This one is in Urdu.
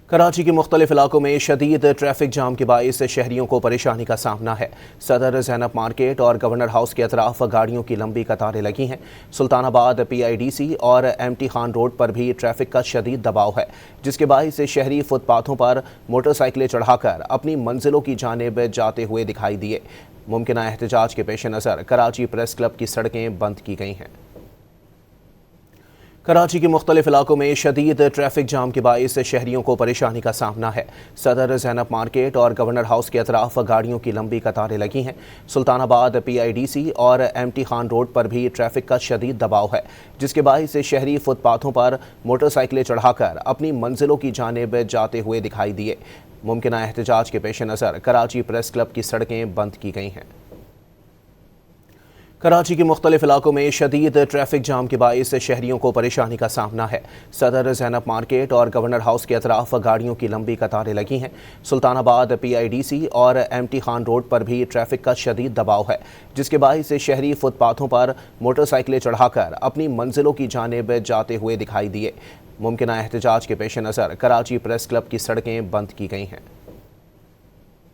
کراچی کے مختلف علاقوں میں شدید ٹریفک جام کے باعث شہریوں کو پریشانی کا سامنا ہے۔ صدر زینب مارکیٹ اور گورنر ہاؤس کے اطراف گاڑیوں کی لمبی قطاریں لگی ہیں۔ سلطان آباد پی آئی ڈی سی اور ایم ٹی خان روڈ پر بھی ٹریفک کا شدید دباؤ ہے، جس کے باعث شہری فٹ پاتھوں پر موٹر سائیکلیں چڑھا کر اپنی منزلوں کی جانب جاتے ہوئے دکھائی دیے۔ ممکنہ احتجاج کے پیش نظر کراچی پریس کلب کی سڑکیں بند کی گئی ہیں۔ کراچی کے مختلف علاقوں میں شدید ٹریفک جام کے باعث شہریوں کو پریشانی کا سامنا ہے۔ صدر زینب مارکیٹ اور گورنر ہاؤس کے اطراف گاڑیوں کی لمبی قطاریں لگی ہیں۔ سلطان آباد پی آئی ڈی سی اور ایم ٹی خان روڈ پر بھی ٹریفک کا شدید دباؤ ہے، جس کے باعث شہری فٹ پاتھوں پر موٹر سائیکلیں چڑھا کر اپنی منزلوں کی جانب جاتے ہوئے دکھائی دیے۔ ممکنہ احتجاج کے پیش نظر کراچی پریس کلب کی سڑکیں بند کی گئی ہیں۔ کراچی کے مختلف علاقوں میں شدید ٹریفک جام کے باعث شہریوں کو پریشانی کا سامنا ہے۔ صدر زینب مارکیٹ اور گورنر ہاؤس کے اطراف گاڑیوں کی لمبی قطاریں لگی ہیں۔ سلطان آباد پی آئی ڈی سی اور ایم ٹی خان روڈ پر بھی ٹریفک کا شدید دباؤ ہے، جس کے باعث شہری فٹ پاتھوں پر موٹر سائیکلیں چڑھا کر اپنی منزلوں کی جانب جاتے ہوئے دکھائی دیے۔ ممکنہ احتجاج کے پیش نظر کراچی پریس کلب کی سڑکیں بند کی گئی ہیں۔